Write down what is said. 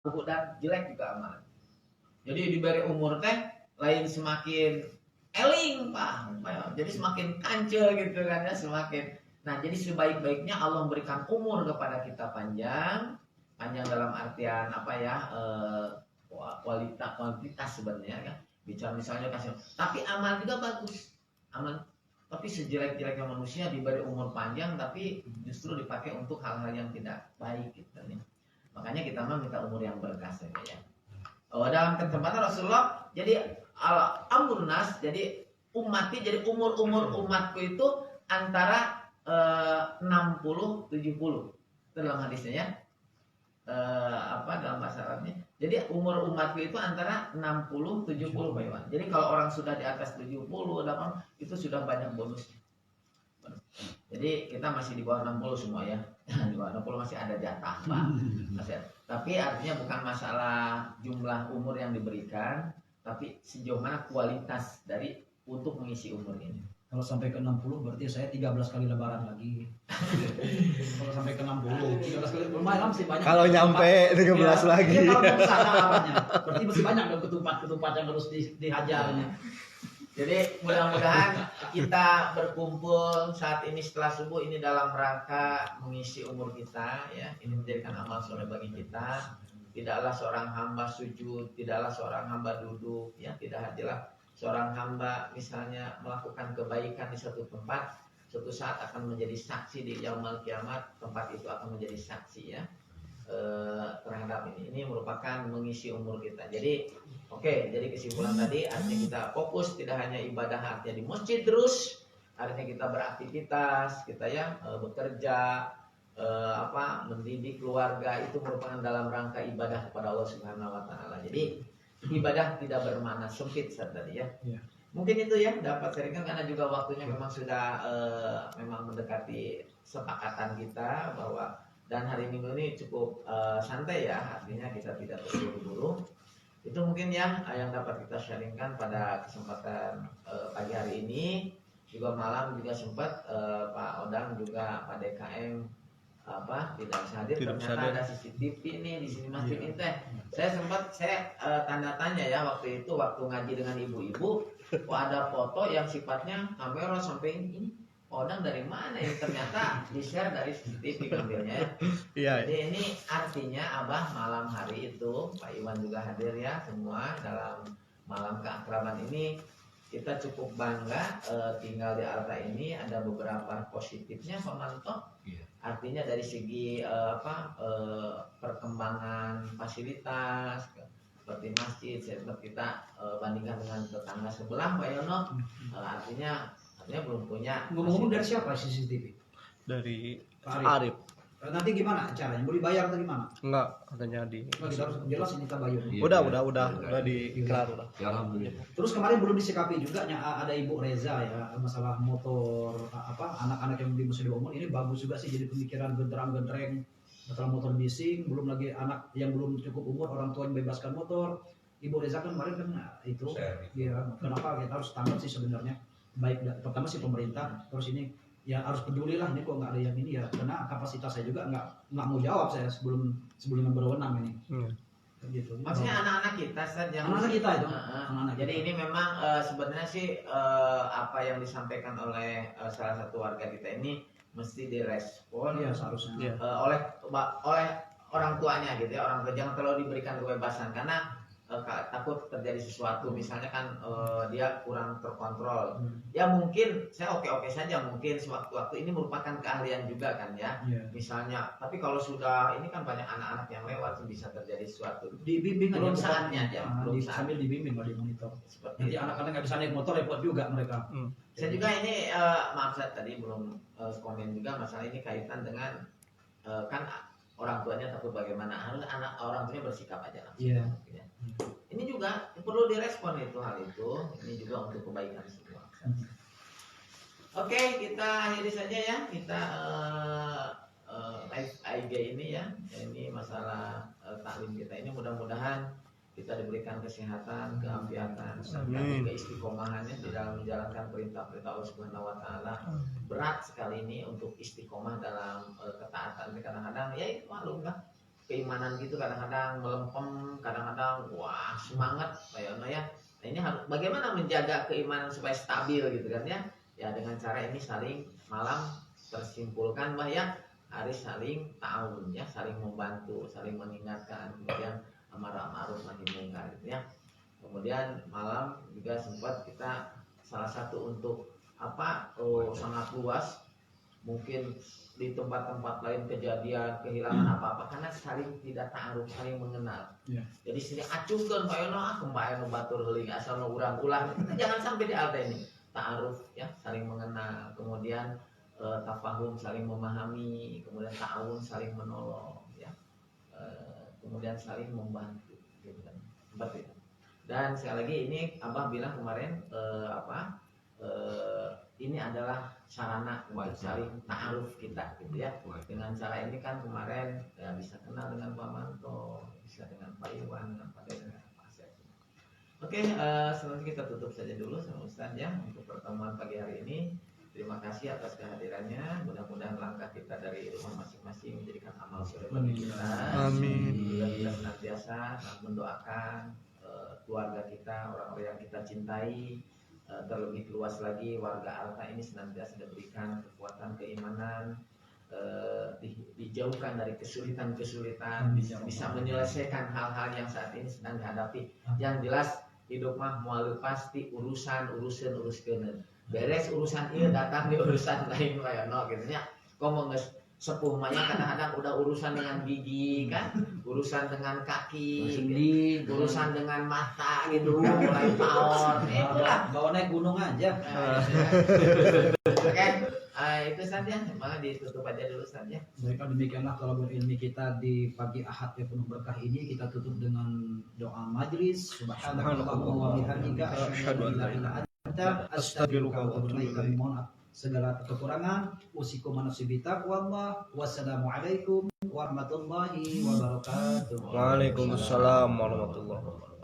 buruk dan jelek juga aman. Jadi diberi umur teh lain semakin eling Pak, jadi semakin kancil gitu kan ya, semakin. Nah jadi sebaik-baiknya Allah memberikan umur kepada kita panjang dalam artian apa ya, kualitas sebenarnya kan. Bicara misalnya kasih, tapi amal juga bagus, amal. Tapi sejelek-jeleknya manusia diberi umur panjang, tapi justru dipakai untuk hal-hal yang tidak baik gitu ya. Makanya kita mah minta umur yang berkah saja ya. Dalam kesempatan Rasulullah, jadi amrun nas, jadi umati, jadi umur umatku itu antara 60 70. Itu dalam hadisnya ya. Dalam bahasa Arabnya. Jadi umur umatku itu antara 60 70 Pak Iwan. Jadi kalau orang sudah di atas 70 itu sudah banyak bonusnya. Jadi kita masih di bawah 60 semua ya. Di bawah 60 masih ada jatah Pak. Masih ada. Tapi artinya bukan masalah jumlah umur yang diberikan, tapi sejauh mana kualitas dari untuk mengisi umur ini. Kalau sampai ke 60 berarti saya 13 kali lebaran lagi. Kalau sampai ke 60, 13 kali lumayan masih banyak. Kalau nyampe 13 lagi. Ya, kalau mau sana arahnya. Berarti masih banyak dong ketupat yang harus dihajarnya. Jadi mudah-mudahan kita berkumpul saat ini setelah subuh ini dalam rangka mengisi umur kita ya. Ini menjadikan amal soleh bagi kita. Tidaklah seorang hamba sujud, tidaklah seorang hamba duduk ya, tidak hadirlah seorang hamba misalnya melakukan kebaikan di satu tempat, suatu saat akan menjadi saksi di yaumul kiamat, tempat itu akan menjadi saksi ya terhadap ini. Ini merupakan mengisi umur kita. Jadi jadi kesimpulan tadi artinya kita fokus tidak hanya ibadah artinya di masjid terus, artinya kita beraktivitas, kita ya bekerja, mendidik keluarga, itu merupakan dalam rangka ibadah kepada Allah Subhanahu wa taala. Jadi ibadah tidak bermakna sempit saat tadi ya. Mungkin itu ya dapat sharingkan karena juga waktunya memang sudah memang mendekati sepakatan kita bahwa dan hari Minggu ini cukup santai ya, artinya kita tidak terburu-buru. Itu mungkin ya yang dapat kita sharingkan pada kesempatan pagi hari ini. Juga malam juga sempat Pak Odang juga Pak DKM tidak bisa hadir, ternyata ada CCTV nih di sini masjid ini teh. Saya sempat tanda tanya ya waktu itu waktu ngaji dengan ibu-ibu, ada foto yang sifatnya kamera sampai ini. Odang dari mana ya? Ternyata di-share dari CCTV ngambilnya ya. Jadi ini artinya Abah malam hari itu Pak Iwan juga hadir ya semua dalam malam keakraban ini. Kita cukup bangga tinggal di Alta ini ada beberapa positifnya Pak Manto. Artinya dari segi perkembangan fasilitas seperti masjid, seperti kita bandingkan dengan tetangga sebelah Pak Yono, artinya belum punya. Ngomong-ngomong dari siapa CCTV? Dari Pak Arif. Nanti gimana caranya? Mau dibayar atau gimana? Enggak, katanya di. Kita harus jelas ini kita bayar. Udah diikrar udah. Ya, alhamdulillah. Terus kemarin belum disikapi juga ada Ibu Reza ya masalah motor anak-anak yang di musim umur ini bagus juga sih jadi pemikiran genderang-gendereng masalah motor bising, belum lagi anak yang belum cukup umur orang tua yang bebaskan motor. Ibu Reza kan kemarin kan itu ya kenapa kita harus tangkap sih sebenarnya baik pertama sih pemerintah, terus ini ya harus peduli lah ini kok nggak ada yang ini ya karena kapasitas saya juga nggak mau jawab saya sebelum yang berwenang ini. Gitu. Maksudnya anak-anak kita saja. Anak-anak kita itu. Jadi ini memang sebenarnya sih apa yang disampaikan oleh salah satu warga kita ini mesti direspon ya seharusnya oleh orang tuanya gitu ya. Orang tua jangan terlalu diberikan kebebasan karena takut terjadi sesuatu misalnya kan dia kurang terkontrol ya mungkin saya oke saja mungkin sewaktu-waktu ini merupakan keahlian juga kan ya misalnya tapi kalau sudah ini kan banyak anak-anak yang lewat bisa terjadi sesuatu dibimbing belum saatnya aja sambil dibimbing di monitor seperti nanti anak-anak nggak bisa naik motor repot juga mereka. Saya juga ini maaf saya tadi belum komen juga masalah ini kaitan dengan kan orang tuanya takut bagaimana harus anak orang tuanya bersikap aja langsung ya. Ini juga perlu direspon hal itu. Ini juga untuk kebaikan semua. Oke, kita akhiri saja ya. Kita live IG ini ya. Ini masalah taklim kita ini mudah-mudahan kita diberikan kesehatan, keafiatan, serta keistiqomahannya di dalam menjalankan perintah-perintah Allah Subhanahu wa taala. Berat sekali ini untuk istiqomah dalam ketaatan. Kadang-kadang ya itu maklum lah. keimanan gitu kadang-kadang melempem, kadang-kadang wah semangat kayak ya. Nah ini harus bagaimana menjaga keimanan supaya stabil gitu kan ya? Ya dengan cara ini saling malam tersimpulkan bahwa ya harus saling ta'awun ya, saling membantu, saling mengingatkan, kemudian amar ma'ruf nahi munkar gitu ya. Kemudian malam juga sempat kita salah satu untuk apa sangat luas mungkin di tempat-tempat lain kejadian kehilangan apa-apa karena saling tidak ta'aruf, saling mengenal. Ya. Jadi sini acuhkeun payono kembali batur heuling asal urang ulah jangan sampai di alta ini ta'aruf ya, saling mengenal, kemudian tafahum saling memahami, kemudian ta'awun saling menolong ya. Kemudian saling membantu gitu kan. Seperti itu. Dan sekali lagi ini Abah bilang kemarin ini adalah sarana untuk saling ta'aruf kita gitu ya. Dengan cara ini kan kemarin ya, bisa kenal dengan Pak Manto, bisa dengan Pak Iwan, dengan Pak Deden, dengan Pak Asep. Oke, selanjutnya kita tutup saja dulu sama Ustaz ya untuk pertemuan pagi hari ini. Terima kasih atas kehadirannya. Mudah-mudahan langkah kita dari rumah masing-masing menjadikan amal soleh bagi kita. Amin. Kita senantiasa mendoakan keluarga kita, orang-orang yang kita cintai, terlebih luas lagi warga Alta ini senantiasa diberikan kekuatan keimanan, dijauhkan dari kesulitan-kesulitan, bisa menyelesaikan hal-hal yang saat ini sedang dihadapi. Yang jelas hidup mah moal pasti uruskeun beres urusan ini datang di urusan lain kayak no gitu nya. Komo geus sepuh mah kadang-kadang udah urusan dengan gigi kan, urusan dengan kaki, urusan dengan mata gitu, mulai paon. Itulah Bawa naik gunung aja. Oke, itu saja. Malah ditutup aja dulu saja. Baiklah, demikianlah kalau ilmi kita di pagi Ahad yang penuh berkah ini kita tutup dengan doa majlis. Subhanallahumma wa bihamdika asyhadu an la ilaha illa anta astaghfiruka wa atubu ilaik. Kami mohon segala kekurangan. Usikum manasibi taqwallah. Wassalamualaikum warahmatullahi wabarakatuh. Waalaikumsalam warahmatullahi wabarakatuh.